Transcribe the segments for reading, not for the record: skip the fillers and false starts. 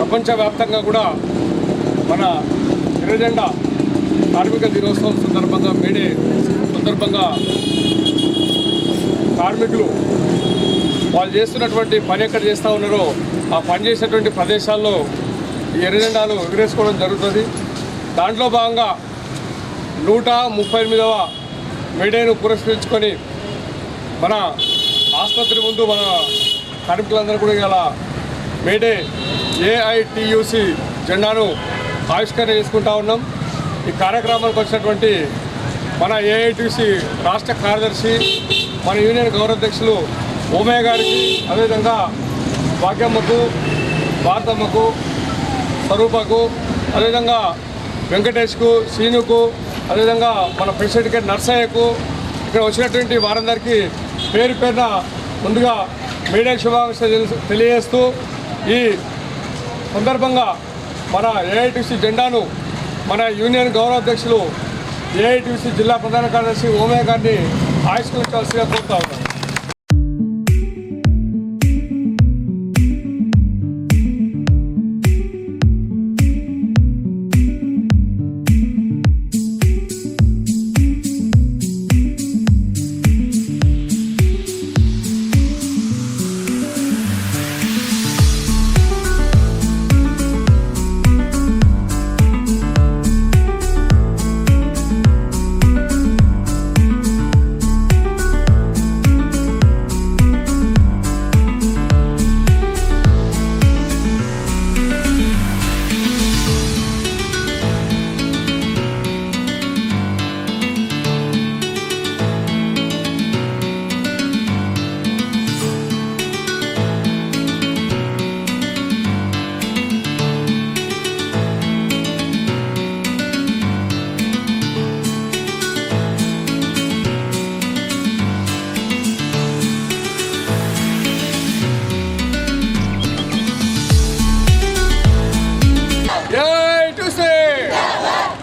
ప్రపంచవ్యాప్తంగా కూడా మన ఎర్రజెండా కార్మిక దినోత్సవం సందర్భంగా మేడే సందర్భంగా కార్మికులు వాళ్ళు చేస్తున్నటువంటి పని ఎక్కడ చేస్తూ ఉన్నారో ఆ పని చేసేటువంటి ప్రదేశాల్లో ఈ ఎర్రజెండాలు ఎగరేసుకోవడం జరుగుతుంది. దాంట్లో భాగంగా 138వ మేడేను పురస్కరించుకొని మన ఆసుపత్రి ముందు మన కార్మికులందరూ కూడా ఇలా మేడే ఏఐటియుసి జెండాను ఆవిష్కరణ చేసుకుంటా ఉన్నాం. ఈ కార్యక్రమానికి వచ్చినటువంటి మన ఏఐటియుసి రాష్ట్ర కార్యదర్శి మన యూనియన్ గౌరవాధ్యక్షులు ఓమయ్య గారికి, అదేవిధంగా భాగ్యమ్మకు, భారతమ్మకు, స్వరూపకు, అదేవిధంగా వెంకటేష్కు, శ్రీనుకు, అదేవిధంగా మన ప్రెసిడెంట్ నర్సయ్యకు, ఇక్కడ వచ్చినటువంటి వారందరికీ పేరు పేరున ముందుగా మేడే శుభాకాంక్షలు తెలియజేస్తూ ఈ సందర్భంగా మన ఏఐటిసి జెండాను మన యూనియన్ గౌరవాధ్యక్షులు ఏఐటిసి జిల్లా ప్రధాన కార్యదర్శి ఓమయ్య గారిని ఆవిష్కరించాల్సిగా కోరుతా ఉన్నాను.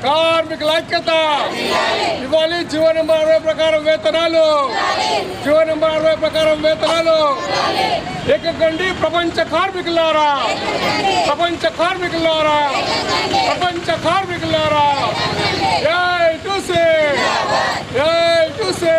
కార్మికుల ఐక్యత ఇవ్వాలి. జీవో నెంబర్ 60 ప్రకారం వేతనాలు, జీవో నెంబర్ 60 ప్రకారం వేతనాలు ఎక్కకండి ప్రపంచ కార్మికులారా, ప్రపంచ కార్మికులారా, ప్రపంచ కార్మికులారా. AITUC, AITUC.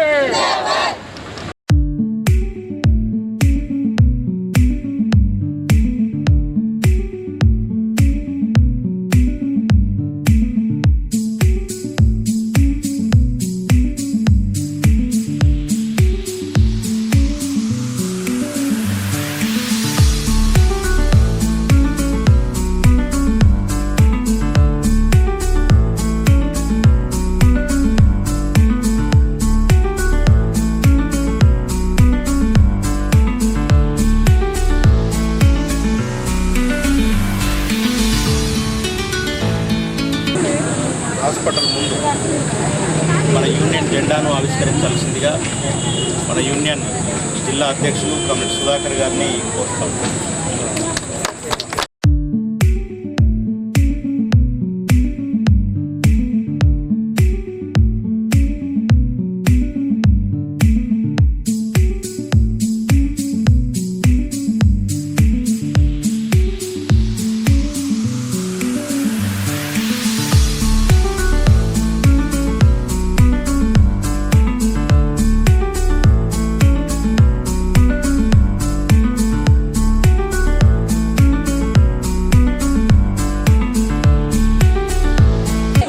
హాస్పిటల్ ముందు మన యూనియన్ జెండాను ఆవిష్కరించాల్సిందిగా మన యూనియన్ జిల్లా అధ్యక్షులు కమిటీ సుధాకర్ గారిని కోరుతాం.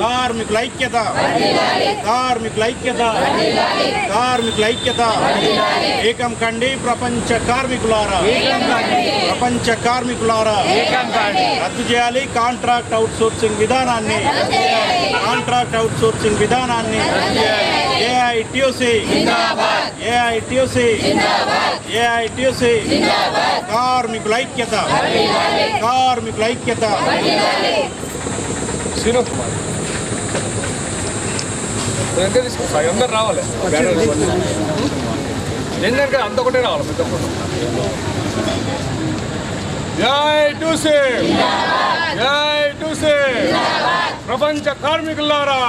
కార్మికుల ఐక్యత, కార్మికుల ఐక్యత, కార్మికుల ఐక్యత. ఏకం కండి ప్రపంచ కార్మికులారా, ప్రపంచ కార్మికులారా. రద్దు చేయాలి కాంట్రాక్ట్ అవుట్సోర్సింగ్ విధానాన్ని, కాంట్రాక్ట్ అవుట్సోర్సింగ్ విధానాన్ని. AITUC, AITUC, AITUC. కార్మికుల ఐక్యత, కార్మికుల ఐక్యత. శ్రీను అందరు రావాలి, ఏంటంటే అంత ఒకటే రావాలి. పెద్ద ఏఐటియుసి, ఏఐటియుసి. ప్రపంచ కార్మికులారా,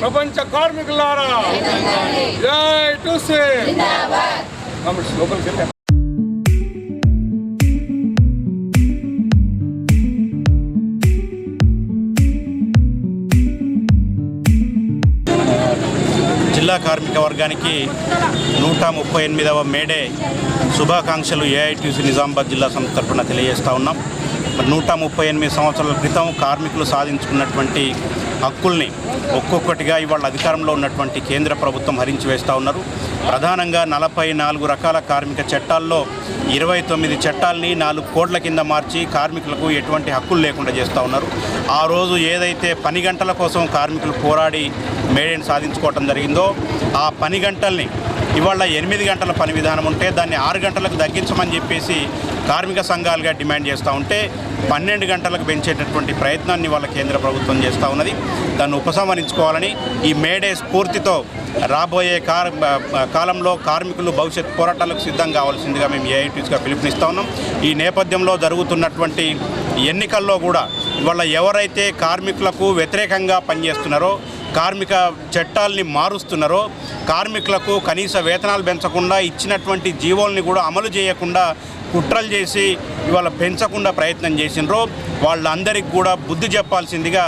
ప్రపంచ కార్మికులారా. ఏఐటియుసి. లోపలికి వెళ్ళి జిల్లా కార్మిక వర్గానికి 138వ మేడే శుభాకాంక్షలు ఏఐటీసీ నిజామాబాద్ జిల్లా సంస్థ తరఫున తెలియజేస్తూ ఉన్నాం. 138 సంవత్సరాల క్రితం కార్మికులు సాధించుకున్నటువంటి హక్కుల్ని ఒక్కొక్కటిగా ఇవాళ అధికారంలో ఉన్నటువంటి కేంద్ర ప్రభుత్వం హరించి వేస్తూ ఉన్నారు. ప్రధానంగా 44 రకాల కార్మిక చట్టాల్లో 29 చట్టాలని 4 కోట్ల కింద మార్చి కార్మికులకు ఎటువంటి హక్కులు లేకుండా చేస్తూ ఉన్నారు. ఆ రోజు ఏదైతే పని గంటల కోసం కార్మికులు పోరాడి మేడేని సాధించుకోవటం జరిగిందో ఆ పని గంటల్ని ఇవాళ 8 గంటల పని విధానం ఉంటే దాన్ని 6 గంటలకు తగ్గించమని చెప్పేసి కార్మిక సంఘాలుగా డిమాండ్ చేస్తూ ఉంటే 12 గంటలకు పెంచేటటువంటి ప్రయత్నాన్ని వాళ్ళ కేంద్ర ప్రభుత్వం చేస్తూ ఉన్నది. దాన్ని ఉపసంహరించుకోవాలని ఈ మేడే స్ఫూర్తితో రాబోయే కాలంలో కార్మికులు భవిష్యత్ పోరాటాలకు సిద్ధం కావాల్సిందిగా మేము ఏఐటీసీగా పిలుపునిస్తూ ఉన్నాం. ఈ నేపథ్యంలో జరుగుతున్నటువంటి ఎన్నికల్లో కూడా ఇవాళ ఎవరైతే కార్మికులకు వ్యతిరేకంగా పనిచేస్తున్నారో, కార్మిక చట్టాలని మారుస్తున్నారో, కార్మికులకు కనీస వేతనాలు పెంచకుండా ఇచ్చినటువంటి జీవోల్ని కూడా అమలు చేయకుండా కుట్రలు చేసి ఇవాళ పెంచకుండా ప్రయత్నం చేసినారో వాళ్ళందరికీ కూడా బుద్ధి చెప్పాల్సిందిగా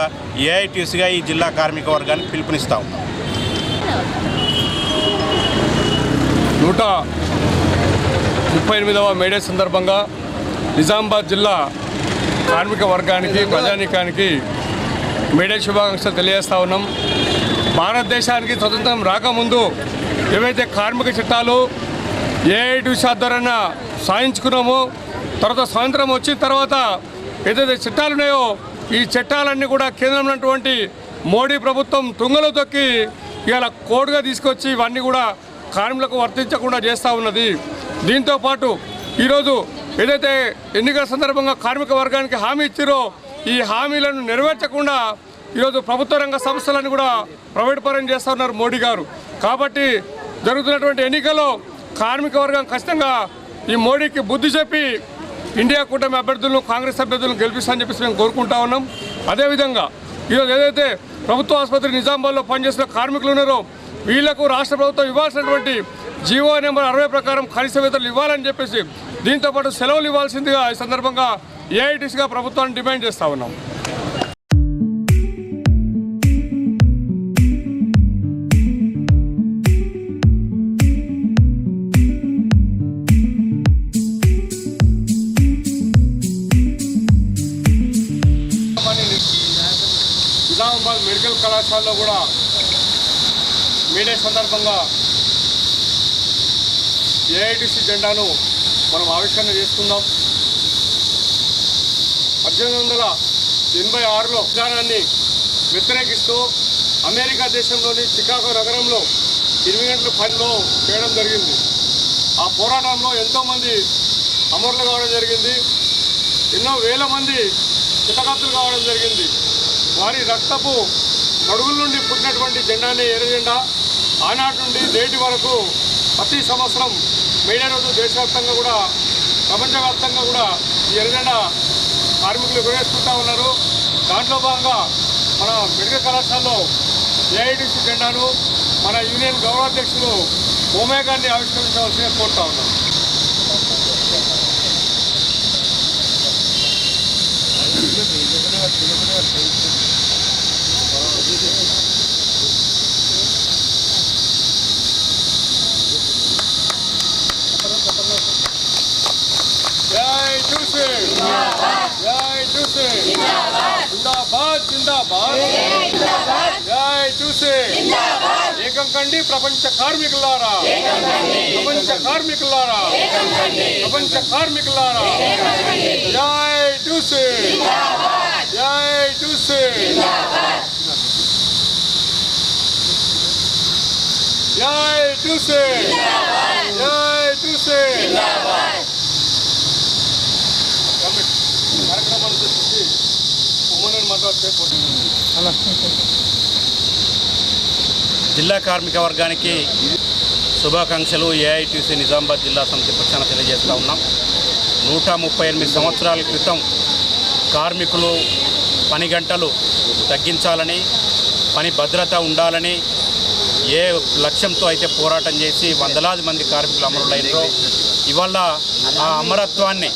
ఏఐటీసీగా ఈ జిల్లా కార్మిక వర్గానికి పిలుపునిస్తా ఉన్నాం. 138వ మేడే సందర్భంగా నిజామాబాద్ జిల్లా కార్మిక వర్గానికి, ప్రజానీకానికి మేడే శుభాకాంక్షలు తెలియజేస్తూ ఉన్నాం. భారతదేశానికి స్వతంత్రం రాకముందు ఏవైతే కార్మిక చట్టాలు ఏఐటీసీ ఆధ్వర్యాన సాధించుకున్నామో, తర్వాత స్వాతంత్రం వచ్చిన తర్వాత ఏదైతే చట్టాలు ఉన్నాయో ఈ చట్టాలన్నీ కూడా కేంద్రంలో ఉన్నటువంటి మోడీ ప్రభుత్వం తుంగలో తొక్కి ఇవాళ కోడ్గా తీసుకొచ్చి ఇవన్నీ కూడా కార్మికులకు వర్తించకుండా చేస్తూ ఉన్నది. దీంతోపాటు ఈరోజు ఏదైతే ఎన్నికల సందర్భంగా కార్మిక వర్గానికి హామీ ఇచ్చారో ఈ హామీలను నెరవేర్చకుండా ఈరోజు ప్రభుత్వ రంగ సంస్థలను కూడా ప్రైవేట్ పరం చేస్తూ ఉన్నారు మోడీ గారు. కాబట్టి జరుగుతున్నటువంటి ఎన్నికల్లో కార్మిక వర్గం ఖచ్చితంగా ఈ మోడీకి బుద్ధి చెప్పి ఇండియా కూటమి అభ్యర్థులను, కాంగ్రెస్ అభ్యర్థులను గెలిపిస్తామని చెప్పేసి మేము కోరుకుంటా ఉన్నాం. అదేవిధంగా ఈరోజు ఏదైతే ప్రభుత్వ ఆసుపత్రి నిజామాబాద్లో పనిచేస్తున్న కార్మికులు ఉన్నారో వీళ్లకు రాష్ట్ర ప్రభుత్వం ఇవ్వాల్సినటువంటి జీవో నెంబర్ 60 ప్రకారం కనీస వేతనాలు ఇవ్వాలని చెప్పేసి, దీంతోపాటు సెలవులు ఇవ్వాల్సిందిగా ఈ సందర్భంగా ఏఐటీసీగా ప్రభుత్వాన్ని డిమాండ్ చేస్తూ ఉన్నాం. నిజామాబాద్ మెడికల్ కళాశాలలో కూడా మేడే సందర్భంగా ఏఐటీసీ జెండాను మనం ఆవిష్కరణ చేసుకుందాం. 1886లో విధానాన్ని వ్యతిరేకిస్తూ అమెరికా దేశంలోని చికాగో నగరంలో 8 గంటల పనిలో చేయడం జరిగింది. ఆ పోరాటంలో ఎంతోమంది అమరులు కావడం జరిగింది, ఎన్నో వేల మంది చితకత్తులు కావడం జరిగింది. వారి రక్తపు మడుగుల నుండి పుట్టినటువంటి జెండానే ఎర్ర జెండా ఆనాటి నుండి నేటి వరకు ప్రతి సంవత్సరం మేడే రోజు దేశవ్యాప్తంగా కూడా ప్రపంచవ్యాప్తంగా కూడా ఈ ఎర్ర జెండా కార్మికులు ఎగురేసుకుంటూ ఉన్నారు. దాంట్లో భాగంగా మన మెడికల్ కళాశాలలో ఏఐటీసీ జెండాను మన యూనియన్ గౌరవాధ్యక్షులు ఓమే గారిని ఆవిష్కరించవలసిగా కోరుతా ఉన్నాం. ఏకం కండి ప్రపంచ కార్మికులారా, ప్రపంచ కార్మికులారా, ప్రపంచ కార్మికులారా, జై టూసీ, జై టూసీ, జై టూసీ, జై టూసీ. కార్యక్రమాన్ని చూసి ఉమ్మని మాట్లాడితే జిల్లా కార్మిక వర్గానికి శుభాకాంక్షలు ఏఐటీసీ నిజామాబాద్ జిల్లా సమితి పక్షాన తెలియజేస్తూ ఉన్నాం. 138 సంవత్సరాల క్రితం కార్మికులు పని గంటలు తగ్గించాలని, పని భద్రత ఉండాలని ఏ లక్ష్యంతో అయితే పోరాటం చేసి వందలాది మంది కార్మికులు అమరులైనరో ఇవాళ ఆ అమరత్వాన్ని,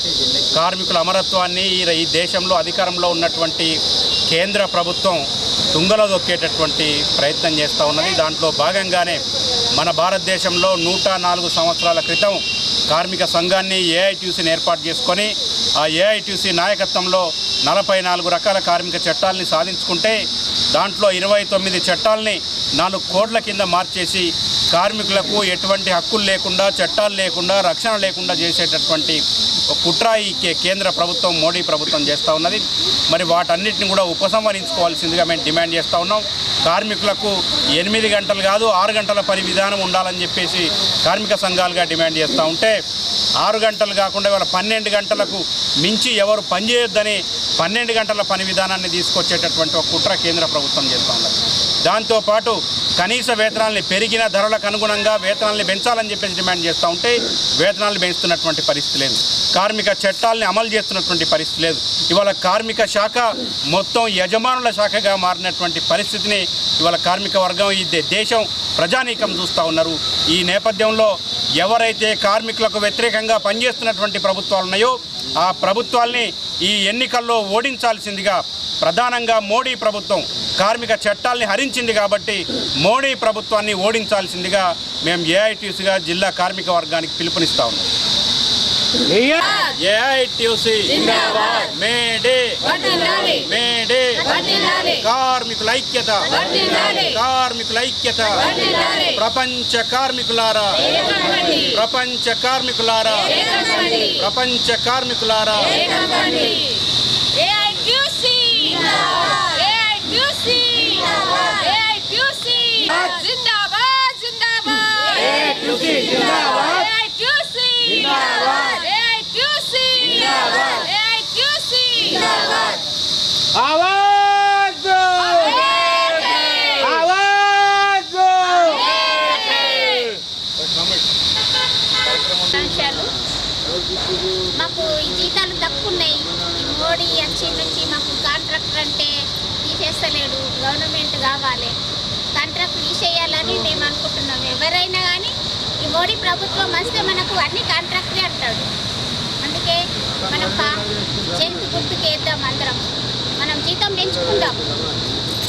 కార్మికుల అమరత్వాన్ని ఈ దేశంలో అధికారంలో ఉన్నటువంటి కేంద్ర ప్రభుత్వం తుంగలో దొక్కేటటువంటి ప్రయత్నం చేస్తూ ఉన్నది. దాంట్లో భాగంగానే మన భారతదేశంలో 104 సంవత్సరాల క్రితం కార్మిక సంఘాన్ని ఏఐటీయూసీని ఏర్పాటు చేసుకొని ఆ ఏఐటీయూసీ నాయకత్వంలో 44 రకాల కార్మిక చట్టాలని సాధించుకుంటే దాంట్లో 29 చట్టాలని 4 కోడ్ల కింద మార్చేసి కార్మికులకు ఎటువంటి హక్కులు లేకుండా, చట్టాలు లేకుండా, రక్షణ లేకుండా చేసేటటువంటి కుట్ర ఈ కేంద్ర ప్రభుత్వం, మోడీ ప్రభుత్వం చేస్తూ ఉన్నది. మరి వాటన్నిటిని కూడా ఉపసంహరించుకోవాల్సిందిగా మేము డిమాండ్ చేస్తూ ఉన్నాం. కార్మికులకు 8 గంటలు కాదు 6 గంటల పని విధానం ఉండాలని చెప్పేసి కార్మిక సంఘాలుగా డిమాండ్ చేస్తూ ఉంటే 6 గంటలు కాకుండా ఇవాళ 12 గంటలకు మించి ఎవరు పనిచేయొద్దని 12 గంటల పని విధానాన్ని తీసుకొచ్చేటటువంటి ఒక కుట్ర కేంద్ర ప్రభుత్వం చేస్తూ ఉన్నది. దాంతోపాటు కనీస వేతనాల్ని పెరిగిన ధరలకు అనుగుణంగా వేతనాల్ని పెంచాలని చెప్పేసి డిమాండ్ చేస్తూ ఉంటే వేతనాలు పెంచుతున్నటువంటి పరిస్థితి లేదు. కార్మిక చట్టాలని అమలు చేస్తున్నటువంటి పరిస్థితి లేదు. ఇవాళ కార్మిక శాఖ మొత్తం యజమానుల శాఖగా మారినటువంటి పరిస్థితిని ఇవాళ కార్మిక వర్గం, ఈ దేశం ప్రజానీకం చూస్తూ ఉన్నారు. ఈ నేపథ్యంలో ఎవరైతే కార్మికులకు వ్యతిరేకంగా పనిచేస్తున్నటువంటి ప్రభుత్వాలు ఉన్నాయో ఆ ప్రభుత్వాల్ని ఈ ఎన్నికల్లో ఓడించాల్సిందిగా ప్రధానంగా మోడీ ప్రభుత్వం కార్మిక చట్టాల్ని హరించింది కాబట్టి మోడీ ప్రభుత్వాన్ని ఓడించాల్సిందిగా మేము ఏఐటీయూసీగా జిల్లా కార్మిక వర్గానికి పిలుపునిస్తా ఉన్నాం. ఏఐటీయూసీ మేడే మేడే, కార్మికుల ఐక్యత, కార్మికుల ఐక్యత, ప్రపంచ కార్మికులారా, ప్రపంచ కార్మికులారా, ప్రపంచ కార్మికులారా. మాకు ఈ జీతాలు తక్కువ ఉన్నాయి. ఈ మోడీ వచ్చి నుంచి మాకు కాంట్రాక్టర్ అంటే తీసేస్తలేడు. గవర్నమెంట్ కావాలి, కాంట్రాక్ట్ తీసేయాలని మేము అనుకుంటున్నాం. ఎవరైనా కానీ ఈ మోడీ ప్రభుత్వం వస్తే మనకు అన్ని కాంట్రాక్టరే అంటాడు. అందుకే మనం చేతి గుర్తుకు వేద్దాం, అందరం మనం జీతం పెంచుకుందాం.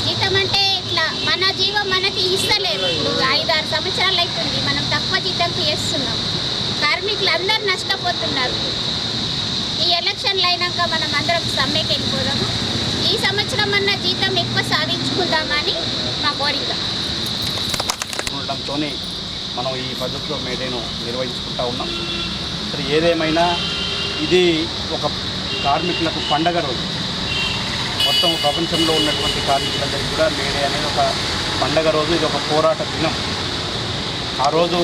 జీతం అంటే ఇట్లా మన జీవం మనకి ఇస్తలేదు. ఇప్పుడు 5-6 సంవత్సరాలు అవుతుంది మనం తక్కువ జీతంకి చేస్తున్నాం. కార్మికులు అందరూ నష్టపోతున్నారు. ఈ ఎలక్షన్లు అయినాక మనం అందరం సమ్మెకి వెళ్ళిపోదాము. ఈ సంవత్సరం అన్న జీతం ఎక్కువ సాధించుకుందామని మా కోరిక. ఉండడంతో మనం ఈ పద్ధతిలో మేడేను నిర్వహించుకుంటూ ఉన్నాం. సరే, ఏదేమైనా ఇది ఒక కార్మికులకు పండగ రోజు. మొత్తం ప్రపంచంలో ఉన్నటువంటి కార్మికులందరికీ కూడా మేడే అనేది ఒక పండగ రోజు. ఇది ఒక పోరాట దినం. ఆ రోజు